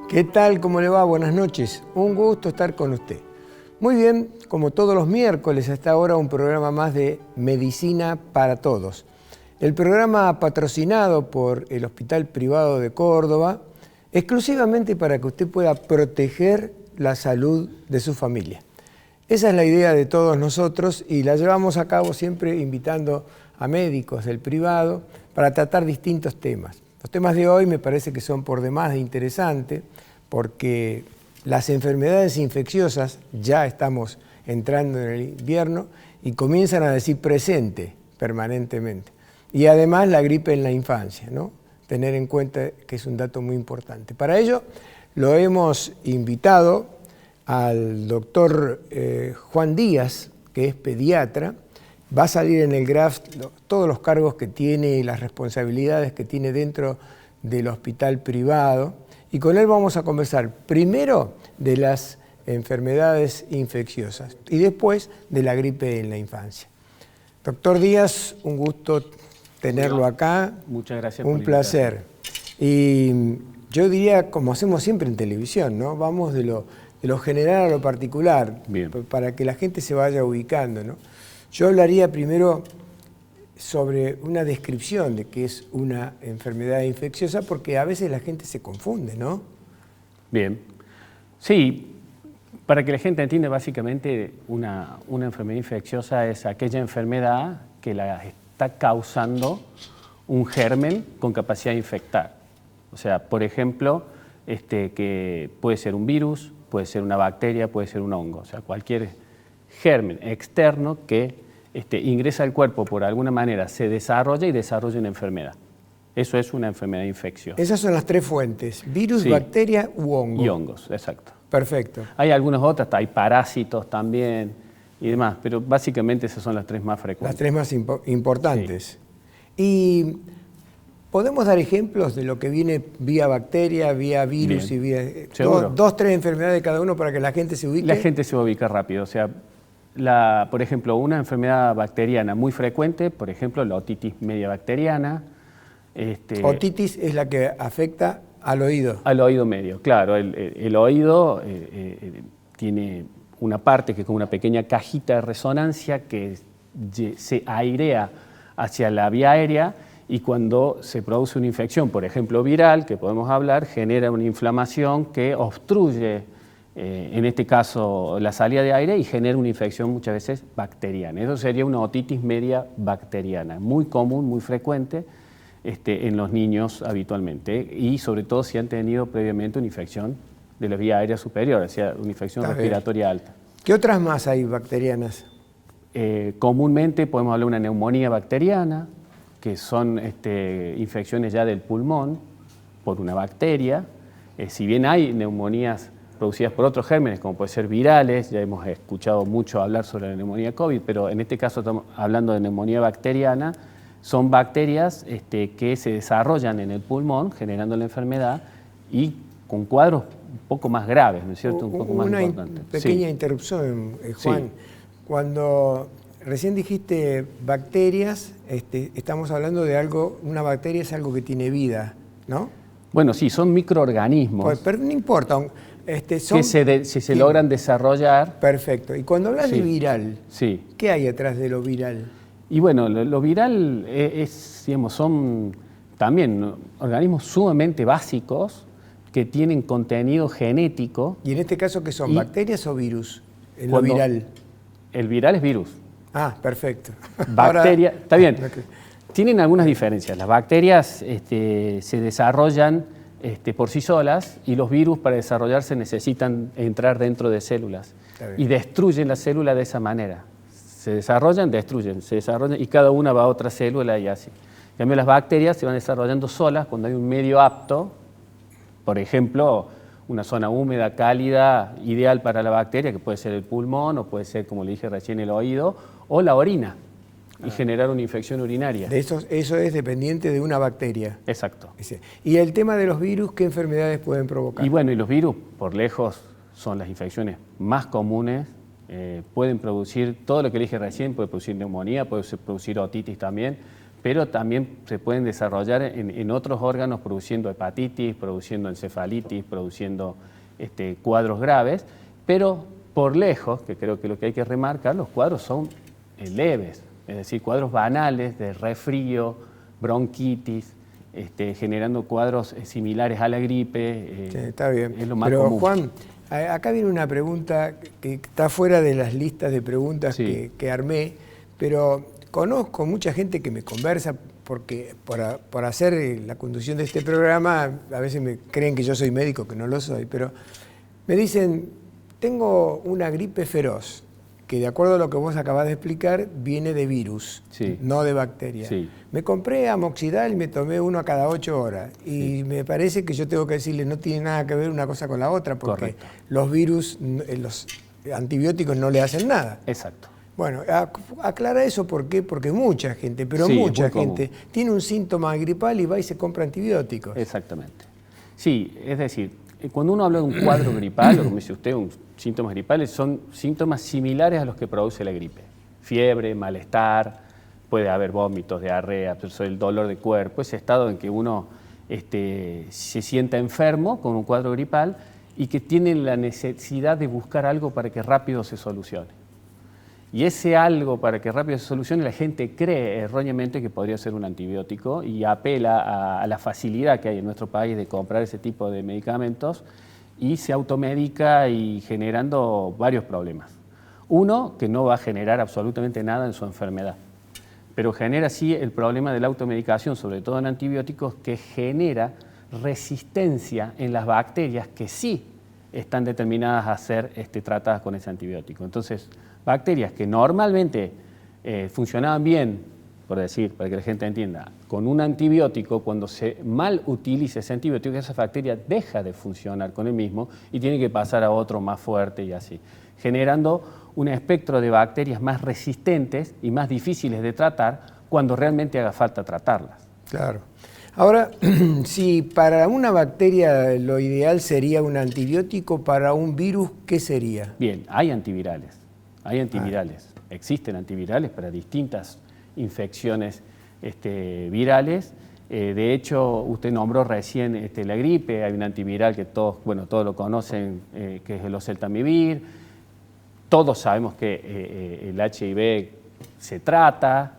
¿Qué tal? ¿Cómo le va? Buenas noches. Un gusto estar con usted. Muy bien, como todos los miércoles hasta ahora, un programa más de Medicina para Todos. El programa patrocinado por el Hospital Privado de Córdoba, exclusivamente para que usted pueda proteger la salud de su familia. Esa es la idea de todos nosotros y la llevamos a cabo siempre invitando a médicos del privado para tratar distintos temas. Los temas de hoy me parece que son por demás de interesantes porque las enfermedades infecciosas, ya estamos entrando en el invierno y comienzan a decir presente permanentemente. Y además la gripe en la infancia, ¿no? Tener en cuenta que es un dato muy importante. Para ello lo hemos invitado al doctor Juan Díaz, que es pediatra. Va a salir en el graph todos los cargos que tiene y las responsabilidades que tiene dentro del hospital privado. Y con él vamos a conversar primero de las enfermedades infecciosas y después de la gripe en la infancia. Doctor Díaz, un gusto tenerlo acá. Muchas gracias. Un placer. Y yo diría, como hacemos siempre en televisión, ¿no? Vamos de lo general a lo particular, para que la gente se vaya ubicando, ¿no? Yo hablaría primero sobre una descripción de qué es una enfermedad infecciosa, porque a veces la gente se confunde, ¿no? Bien. Sí, para que la gente entienda, básicamente una enfermedad infecciosa es aquella enfermedad que la está causando un germen con capacidad de infectar. O sea, por ejemplo, que puede ser un virus, puede ser una bacteria, puede ser un hongo. O sea, cualquier germen externo que ingresa al cuerpo por alguna manera, se desarrolla y desarrolla una enfermedad. Eso es una enfermedad infecciosa. Esas son las tres fuentes, virus, sí, bacteria u hongo. Y hongos, exacto. Perfecto. Hay algunas otras, hay parásitos también y demás, pero básicamente esas son las tres más frecuentes. Las tres más importantes. Sí. Y ¿podemos dar ejemplos de lo que viene vía bacteria, vía virus y vía... Dos, tres enfermedades de cada uno para que la gente se ubique? La gente se va a ubicar rápido, o sea... por ejemplo, una enfermedad bacteriana muy frecuente, por ejemplo, la otitis media bacteriana. Otitis es la que afecta al oído. Al oído medio, claro. El oído tiene una parte que es como una pequeña cajita de resonancia que se airea hacia la vía aérea y cuando se produce una infección, por ejemplo viral, que podemos hablar, genera una inflamación que obstruye en este caso la salida de aire y genera una infección muchas veces bacteriana. Eso sería una otitis media bacteriana, muy común, muy frecuente en los niños habitualmente y sobre todo si han tenido previamente una infección de la vía aérea superior, o sea, una infección respiratoria alta. ¿Qué otras más hay bacterianas? Comúnmente podemos hablar de una neumonía bacteriana, que son infecciones ya del pulmón por una bacteria. Si bien hay neumonías producidas por otros gérmenes, como pueden ser virales, ya hemos escuchado mucho hablar sobre la neumonía COVID, pero en este caso estamos hablando de neumonía bacteriana, son bacterias que se desarrollan en el pulmón, generando la enfermedad y con cuadros un poco más graves, ¿no es cierto? Un poco más importantes. Una pequeña interrupción, Juan. Sí. Cuando recién dijiste bacterias, estamos hablando de algo, una bacteria es algo que tiene vida, ¿no? Bueno, sí, son microorganismos. Pues, pero no importa. Que se logran desarrollar. Perfecto. Y cuando hablas de viral, ¿qué hay atrás de lo viral? Y bueno, lo viral son también organismos sumamente básicos que tienen contenido genético. ¿Y en este caso qué son, bacterias o virus? En lo viral. El viral es virus. Ah, perfecto. Bacteria, está bien. Okay. Tienen algunas diferencias. Las bacterias se desarrollan por sí solas y los virus para desarrollarse necesitan entrar dentro de células y destruyen la célula de esa manera. Se desarrollan, destruyen, se desarrollan y cada una va a otra célula y así. En cambio, las bacterias se van desarrollando solas cuando hay un medio apto, por ejemplo, una zona húmeda, cálida, ideal para la bacteria, que puede ser el pulmón o puede ser, como le dije recién, el oído o la orina. Y generar una infección urinaria. Eso es dependiente de una bacteria. Exacto. Y el tema de los virus, ¿qué enfermedades pueden provocar? Y bueno, y los virus, por lejos, son las infecciones más comunes. Pueden producir todo lo que dije recién, puede producir neumonía, puede producir otitis también, pero también se pueden desarrollar en otros órganos produciendo hepatitis, produciendo encefalitis, produciendo cuadros graves, pero por lejos, que creo que lo que hay que remarcar, los cuadros son leves, es decir, cuadros banales de resfrío, bronquitis, generando cuadros similares a la gripe. Sí, está bien. Es lo más pero común. Juan, acá viene una pregunta que está fuera de las listas de preguntas Sí. que armé, pero conozco mucha gente que me conversa porque por hacer la conducción de este programa, a veces me creen que yo soy médico, que no lo soy, pero me dicen, tengo una gripe feroz, que de acuerdo a lo que vos acabás de explicar, viene de virus, Sí. no de bacteria. Sí. Me compré amoxidal y me tomé uno a cada 8 horas. Y Sí. me parece que yo tengo que decirle, no tiene nada que ver una cosa con la otra, porque Correcto. los virus, los antibióticos no le hacen nada. Exacto. Bueno, aclara eso, ¿por qué? Porque mucha gente, pero Sí, es mucha muy común. gente, tiene un síntoma gripal y va y se compra antibióticos. Exactamente. Sí, es decir, cuando uno habla de un cuadro gripal, o como dice usted, síntomas gripales, son síntomas similares a los que produce la gripe. Fiebre, malestar, puede haber vómitos, diarrea, el dolor de cuerpo, ese estado en que uno se sienta enfermo con un cuadro gripal y que tiene la necesidad de buscar algo para que rápido se solucione. Y ese algo para que rápido se solucione, la gente cree erróneamente que podría ser un antibiótico y apela a la facilidad que hay en nuestro país de comprar ese tipo de medicamentos y se automedica y generando varios problemas. Uno, que no va a generar absolutamente nada en su enfermedad, pero genera sí el problema de la automedicación, sobre todo en antibióticos, que genera resistencia en las bacterias que sí están determinadas a ser tratadas con ese antibiótico. Entonces, bacterias que normalmente funcionaban bien, por decir, para que la gente entienda, con un antibiótico, cuando se mal utiliza ese antibiótico, esa bacteria deja de funcionar con el mismo y tiene que pasar a otro más fuerte y así, generando un espectro de bacterias más resistentes y más difíciles de tratar cuando realmente haga falta tratarlas. Claro. Ahora, si para una bacteria lo ideal sería un antibiótico, para un virus, ¿qué sería? Bien, hay antivirales. Existen antivirales para distintas infecciones virales. De hecho, usted nombró recién la gripe, hay un antiviral que todos lo conocen, que es el oseltamivir. Todos sabemos que el HIV se trata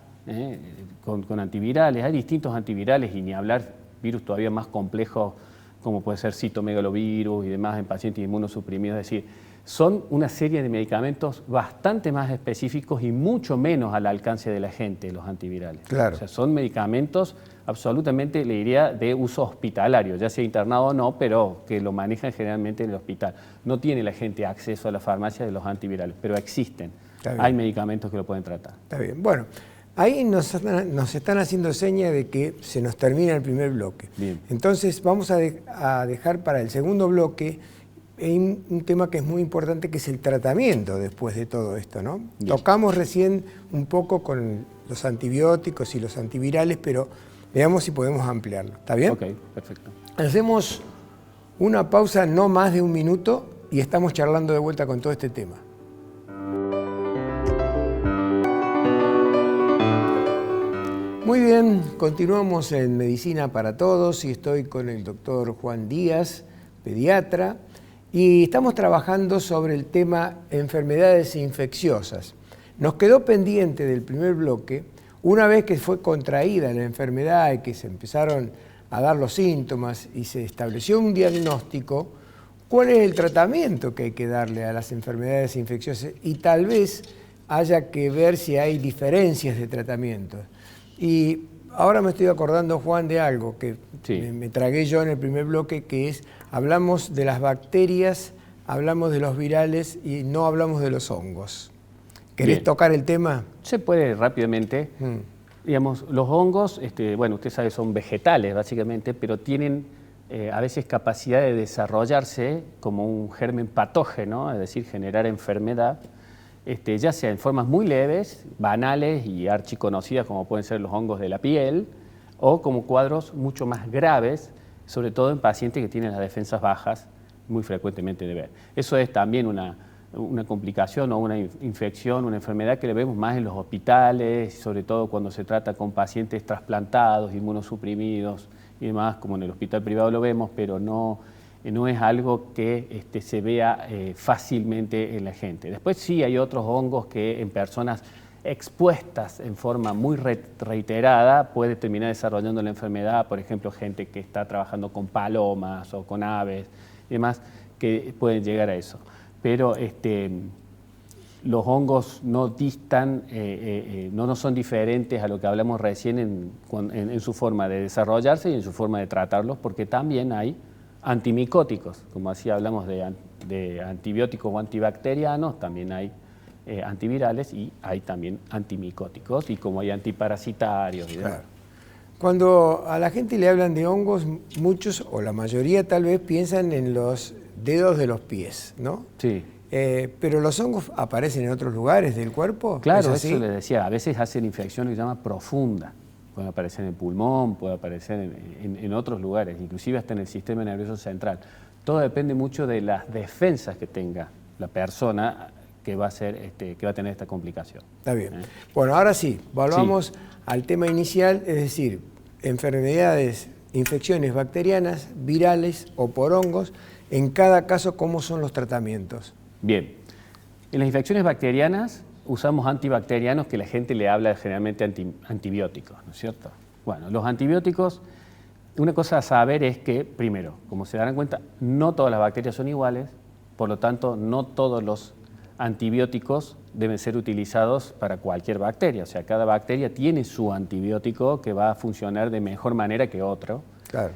con antivirales. Hay distintos antivirales y ni hablar virus todavía más complejos como puede ser citomegalovirus y demás en pacientes inmunosuprimidos. Es decir, son una serie de medicamentos bastante más específicos y mucho menos al alcance de la gente, los antivirales. Claro. O sea, son medicamentos absolutamente, le diría, de uso hospitalario, ya sea internado o no, pero que lo manejan generalmente en el hospital. No tiene la gente acceso a la farmacia de los antivirales, pero existen. Hay medicamentos que lo pueden tratar. Está bien. Bueno, ahí nos están haciendo señas de que se nos termina el primer bloque. Bien. Entonces vamos a dejar para el segundo bloque un tema que es muy importante, que es el tratamiento después de todo esto, ¿no? Bien. Tocamos recién un poco con los antibióticos y los antivirales, pero veamos si podemos ampliarlo. ¿Está bien? Ok, perfecto. Hacemos una pausa no más de un minuto y estamos charlando de vuelta con todo este tema. Muy bien, continuamos en Medicina para Todos y estoy con el doctor Juan Díaz, pediatra, y estamos trabajando sobre el tema enfermedades infecciosas. Nos quedó pendiente del primer bloque, una vez que fue contraída la enfermedad y que se empezaron a dar los síntomas y se estableció un diagnóstico, ¿cuál es el tratamiento que hay que darle a las enfermedades infecciosas? Y tal vez haya que ver si hay diferencias de tratamiento. Y ahora me estoy acordando, Juan, de algo que sí. me tragué yo en el primer bloque, que es, hablamos de las bacterias, hablamos de los virales y no hablamos de los hongos. ¿Querés tocar el tema? Se puede rápidamente. Digamos, los hongos, bueno, usted sabe, son vegetales básicamente, pero tienen a veces capacidad de desarrollarse como un germen patógeno, es decir, generar enfermedad. Ya sea en formas muy leves, banales y archiconocidas como pueden ser los hongos de la piel, o como cuadros mucho más graves, sobre todo en pacientes que tienen las defensas bajas, muy frecuentemente de ver. Eso es también una una complicación o una infección, una enfermedad que le vemos más en los hospitales, sobre todo cuando se trata con pacientes trasplantados, inmunosuprimidos y demás, como en el hospital privado lo vemos, pero no es algo que se vea fácilmente en la gente. Después sí hay otros hongos que en personas expuestas en forma muy reiterada puede terminar desarrollando la enfermedad, por ejemplo, gente que está trabajando con palomas o con aves y demás, que pueden llegar a eso. Pero los hongos no distan, no son diferentes a lo que hablamos recién en su forma de desarrollarse y en su forma de tratarlos, porque también hay antimicóticos, como así hablamos de antibióticos o antibacterianos, también hay antivirales y hay también antimicóticos, y como hay antiparasitarios y demás. Claro. Cuando a la gente le hablan de hongos, muchos o la mayoría tal vez piensan en los dedos de los pies, ¿no? Sí. Pero los hongos aparecen en otros lugares del cuerpo. Claro, ¿Es así? eso les decía, a veces hacen infección que se llama profunda. Puede aparecer en el pulmón, puede aparecer en otros lugares, inclusive hasta en el sistema nervioso central. Todo depende mucho de las defensas que tenga la persona que va a tener esta complicación. Está bien. Bueno, ahora sí, volvamos al tema inicial, es decir, enfermedades, infecciones bacterianas, virales o por hongos. En cada caso, ¿cómo son los tratamientos? Bien, en las infecciones bacterianas usamos antibacterianos, que la gente le habla generalmente antibióticos, ¿no es cierto? Bueno, los antibióticos, una cosa a saber es que, primero, como se darán cuenta, no todas las bacterias son iguales, por lo tanto, no todos los antibióticos deben ser utilizados para cualquier bacteria. O sea, cada bacteria tiene su antibiótico que va a funcionar de mejor manera que otro. Claro.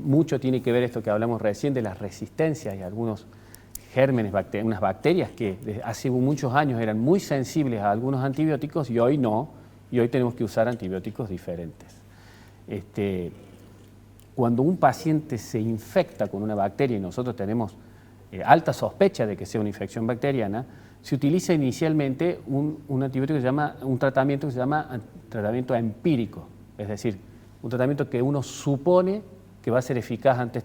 Mucho tiene que ver esto que hablamos recién de las resistencias y algunos gérmenes, unas bacterias que desde hace muchos años eran muy sensibles a algunos antibióticos y hoy no, y hoy tenemos que usar antibióticos diferentes. Cuando un paciente se infecta con una bacteria y nosotros tenemos alta sospecha de que sea una infección bacteriana, se utiliza inicialmente un antibiótico que se llama, un tratamiento que se llama tratamiento empírico, es decir, un tratamiento que uno supone que va a ser eficaz ante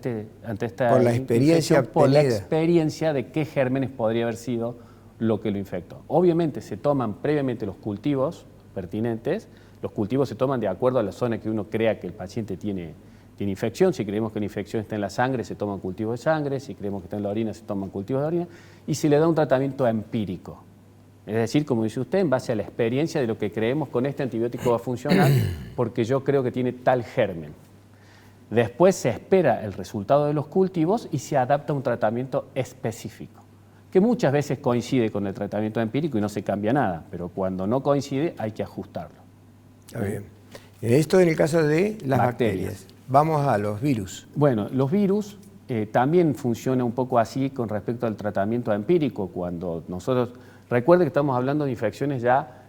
esta por la experiencia infección, por la obtenida. experiencia de qué gérmenes podría haber sido lo que lo infectó. Obviamente se toman previamente los cultivos pertinentes, los cultivos se toman de acuerdo a la zona que uno crea que el paciente tiene infección. Si creemos que la infección está en la sangre, se toman cultivos de sangre; si creemos que está en la orina, se toman cultivos de orina, y se le da un tratamiento empírico. Es decir, como dice usted, en base a la experiencia de lo que creemos con este antibiótico va a funcionar, porque yo creo que tiene tal germen. Después se espera el resultado de los cultivos y se adapta a un tratamiento específico, que muchas veces coincide con el tratamiento empírico y no se cambia nada, pero cuando no coincide hay que ajustarlo. Está bien. Esto en el caso de las bacterias. Vamos a los virus. Bueno, los virus también funciona un poco así con respecto al tratamiento empírico. Cuando nosotros, recuerde que estamos hablando de infecciones ya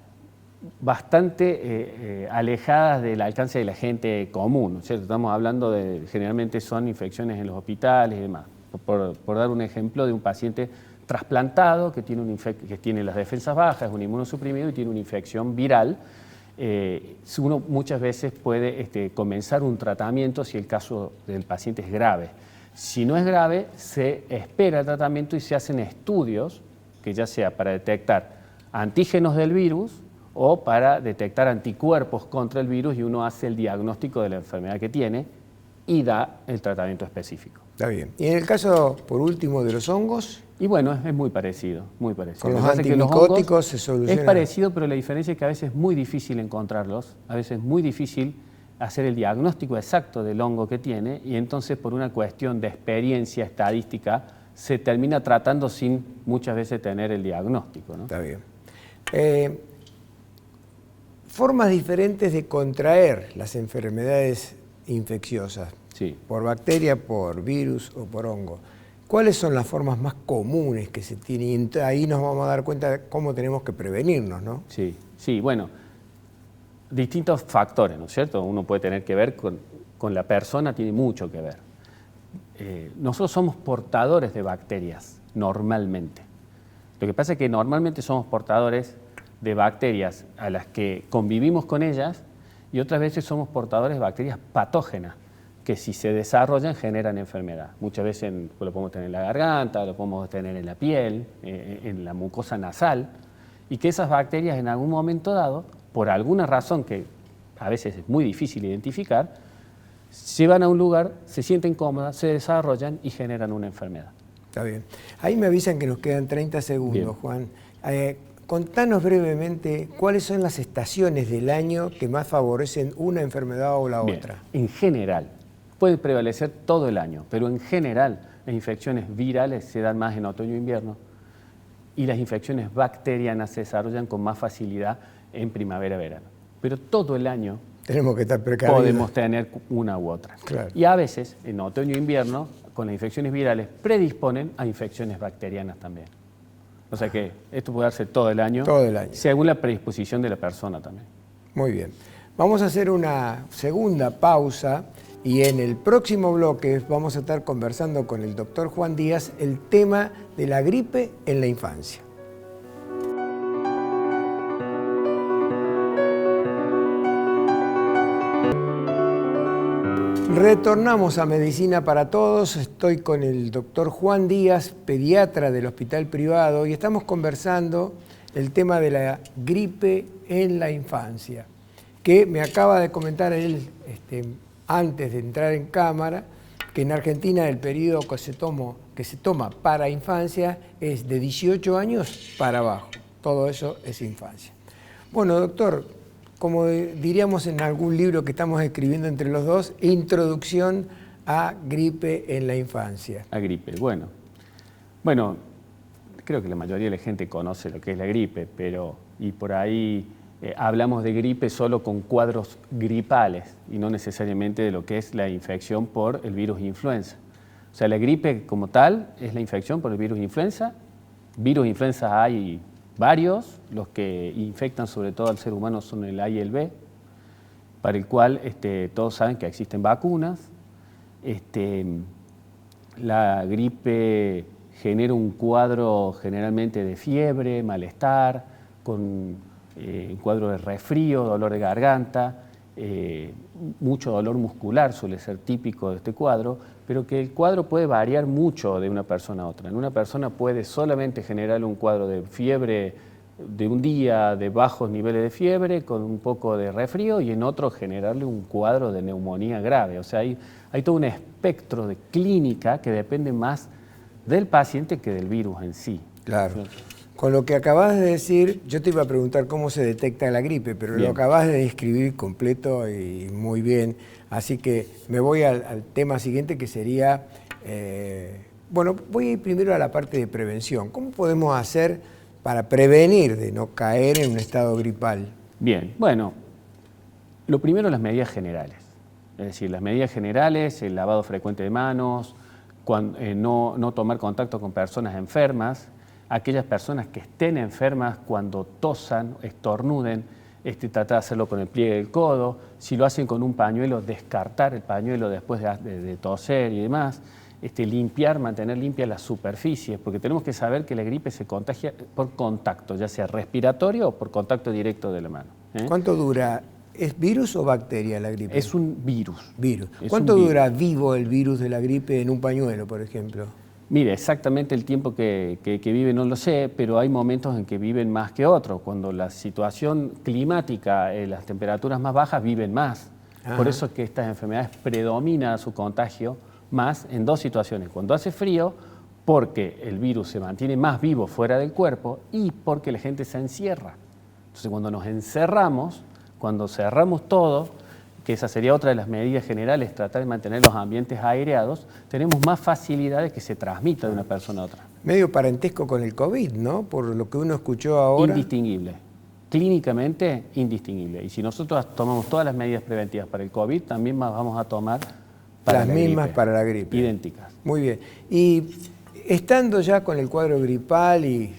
bastante alejadas del alcance de la gente común, ¿no es cierto? Estamos hablando de, generalmente son infecciones en los hospitales y demás. Por dar un ejemplo de un paciente trasplantado que tiene las defensas bajas, es un inmunosuprimido y tiene una infección viral. Uno muchas veces puede comenzar un tratamiento si el caso del paciente es grave. Si no es grave, se espera el tratamiento y se hacen estudios, que ya sea para detectar antígenos del virus o para detectar anticuerpos contra el virus, y uno hace el diagnóstico de la enfermedad que tiene y da el tratamiento específico. Está bien. Y en el caso, por último, de los hongos. Y bueno, es muy parecido, muy parecido. Con los antimicóticos se soluciona. Es parecido, pero la diferencia es que a veces es muy difícil encontrarlos, a veces es muy difícil hacer el diagnóstico exacto del hongo que tiene, y entonces por una cuestión de experiencia estadística se termina tratando sin muchas veces tener el diagnóstico, ¿no? Está bien. Formas diferentes de contraer las enfermedades infecciosas, Sí. por bacteria, por virus o por hongo. ¿Cuáles son las formas más comunes que se tienen? Y ahí nos vamos a dar cuenta de cómo tenemos que prevenirnos, ¿no? Sí, sí, bueno, distintos factores, ¿no es cierto? Uno puede tener que ver con la persona, tiene mucho que ver. Nosotros somos portadores de bacterias, normalmente. Lo que pasa es que normalmente somos portadores de bacterias a las que convivimos con ellas, y otras veces somos portadores de bacterias patógenas, que si se desarrollan generan enfermedad. Muchas veces lo podemos tener en la garganta, lo podemos tener en la piel, en la mucosa nasal, y que esas bacterias en algún momento dado, por alguna razón que a veces es muy difícil identificar, llevan a un lugar, se sienten cómodas, se desarrollan y generan una enfermedad. Está bien. Ahí me avisan que nos quedan 30 segundos, bien. Juan. Contanos brevemente cuáles son las estaciones del año que más favorecen una enfermedad o la bien. otra. En general, puede prevalecer todo el año, pero en general las infecciones virales se dan más en otoño e invierno y las infecciones bacterianas se desarrollan con más facilidad en primavera-verano. Pero todo el año tenemos que estar precavidos. Podemos tener una u otra. Claro. Y a veces, en otoño e invierno, con las infecciones virales, predisponen a infecciones bacterianas también. O sea que esto puede darse todo el año. Todo el año. Según la predisposición de la persona también. Muy bien. Vamos a hacer una segunda pausa y en el próximo bloque vamos a estar conversando con el doctor Juan Díaz el tema de la gripe en la infancia. Retornamos a Medicina para Todos. Estoy con el doctor Juan Díaz, pediatra del Hospital Privado, y estamos conversando el tema de la gripe en la infancia, que me acaba de comentar él antes de entrar en cámara, que en Argentina el periodo que se toma para infancia es de 18 años para abajo. Todo eso es infancia. Bueno, doctor, como diríamos en algún libro que estamos escribiendo entre los dos, introducción a gripe en la infancia. A gripe, bueno, creo que la mayoría de la gente conoce lo que es la gripe, y por ahí hablamos de gripe solo con cuadros gripales y no necesariamente de lo que es la infección por el virus influenza. O sea, la gripe como tal es la infección por el virus influenza. Virus influenza hay varios, los que infectan sobre todo al ser humano son el A y el B, para el cual todos saben que existen vacunas. La gripe genera un cuadro generalmente de fiebre, malestar, con un cuadro de resfrío, dolor de garganta, mucho dolor muscular suele ser típico de este cuadro, pero que el cuadro puede variar mucho de una persona a otra. En una persona puede solamente generar un cuadro de fiebre de un día, de bajos niveles de fiebre, con un poco de resfrío, y en otro generarle un cuadro de neumonía grave. O sea, hay todo un espectro de clínica que depende más del paciente que del virus en sí. Claro. Con lo que acabas de decir, yo te iba a preguntar cómo se detecta la gripe, pero bien. Lo acabas de describir completo y muy bien. Así que me voy al tema siguiente, que sería, bueno, voy a ir primero a la parte de prevención. ¿Cómo podemos hacer para prevenir de no caer en un estado gripal? Bien, bueno, lo primero las medidas generales. Es decir, las medidas generales, el lavado frecuente de manos, no tomar contacto con personas enfermas, aquellas personas que estén enfermas cuando tosan, estornuden, tratar de hacerlo con el pliegue del codo. Si lo hacen con un pañuelo, descartar el pañuelo después de toser y demás. Limpiar, mantener limpias las superficies, porque tenemos que saber que la gripe se contagia por contacto, ya sea respiratorio o por contacto directo de la mano. ¿Cuánto dura? ¿Es virus o bacteria la gripe? Es un virus. ¿Cuánto dura vivo el virus de la gripe en un pañuelo, por ejemplo? Mire, exactamente el tiempo que vive no lo sé, pero hay momentos en que viven más que otros. Cuando la situación climática, las temperaturas más bajas, viven más. Ajá. Por eso es que estas enfermedades predomina su contagio más en dos situaciones. Cuando hace frío, porque el virus se mantiene más vivo fuera del cuerpo, y porque la gente se encierra. Entonces, cuando nos encerramos, cuando cerramos todo, que esa sería otra de las medidas generales, tratar de mantener los ambientes aireados, tenemos más facilidad de que se transmita de una persona a otra. Medio parentesco con el COVID, ¿no? Por lo que uno escuchó ahora. Indistinguible. Clínicamente, indistinguible. Y si nosotros tomamos todas las medidas preventivas para el COVID, también vamos a tomar para las mismas para la gripe. Idénticas. Muy bien. Y estando ya con el cuadro gripal,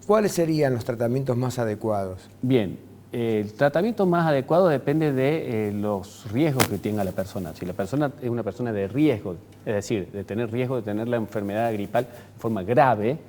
¿cuáles serían los tratamientos más adecuados? Bien. El tratamiento más adecuado depende de los riesgos que tenga la persona. Si la persona es una persona de riesgo, es decir, de tener riesgo de tener la enfermedad gripal de forma grave,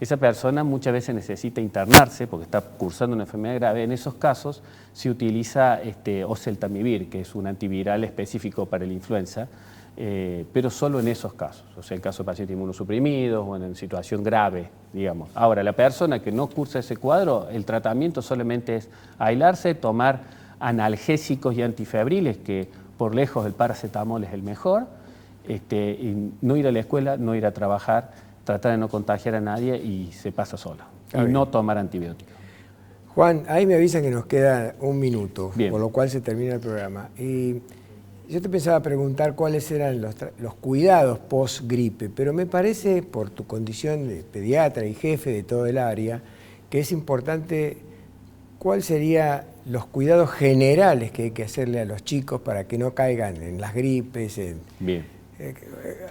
esa persona muchas veces necesita internarse porque está cursando una enfermedad grave. En esos casos se utiliza oseltamivir, que es un antiviral específico para la influenza, pero solo en esos casos, o sea, en caso de pacientes inmunosuprimidos o en situación grave, digamos. Ahora, la persona que no cursa ese cuadro, el tratamiento solamente es aislarse, tomar analgésicos y antifebriles, que por lejos el paracetamol es el mejor, y no ir a la escuela, no ir a trabajar, tratar de no contagiar a nadie y se pasa sola. Y no tomar antibióticos. Juan, ahí me avisan que nos queda un minuto, Bien. por lo cual se termina el programa. Y yo te pensaba preguntar cuáles eran los cuidados post-gripe, pero me parece, por tu condición de pediatra y jefe de todo el área, que es importante cuáles serían los cuidados generales que hay que hacerle a los chicos para que no caigan en las gripes. Bien.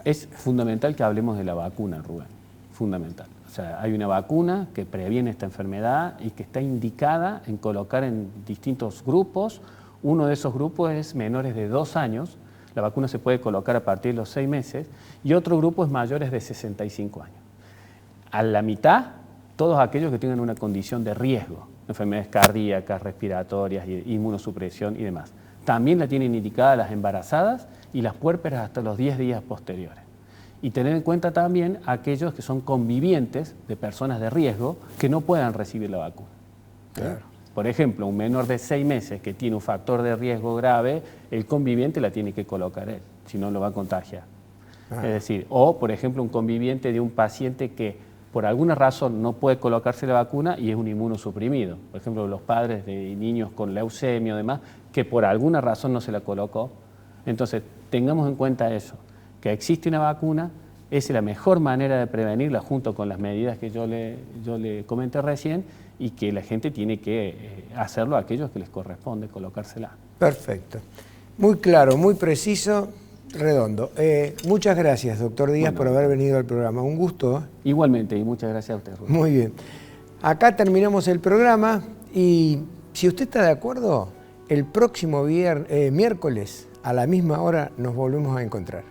Es fundamental que hablemos de la vacuna, Rubén. Fundamental. O sea, hay una vacuna que previene esta enfermedad y que está indicada en colocar en distintos grupos. Uno de esos grupos es menores de 2 años, la vacuna se puede colocar a partir de los 6 meses, y otro grupo es mayores de 65 años. A la mitad, todos aquellos que tengan una condición de riesgo, enfermedades cardíacas, respiratorias, inmunosupresión y demás. También la tienen indicada las embarazadas y las puérperas hasta los 10 días posteriores. Y tener en cuenta también aquellos que son convivientes de personas de riesgo que no puedan recibir la vacuna. Claro. Por ejemplo, un menor de 6 meses que tiene un factor de riesgo grave, el conviviente la tiene que colocar él, si no lo va a contagiar. Es decir, o por ejemplo un conviviente de un paciente que por alguna razón no puede colocarse la vacuna y es un inmunosuprimido. Por ejemplo, los padres de niños con leucemia o demás, que por alguna razón no se la colocó. Entonces, tengamos en cuenta eso, que existe una vacuna, es la mejor manera de prevenirla junto con las medidas que yo le comenté recién, y que la gente tiene que hacerlo a aquellos que les corresponde colocársela. Perfecto. Muy claro, muy preciso, redondo. Muchas gracias, doctor Díaz, por haber venido al programa. Un gusto. Igualmente, y muchas gracias a usted, Rubén. Muy bien. Acá terminamos el programa y si usted está de acuerdo, el próximo miércoles a la misma hora nos volvemos a encontrar.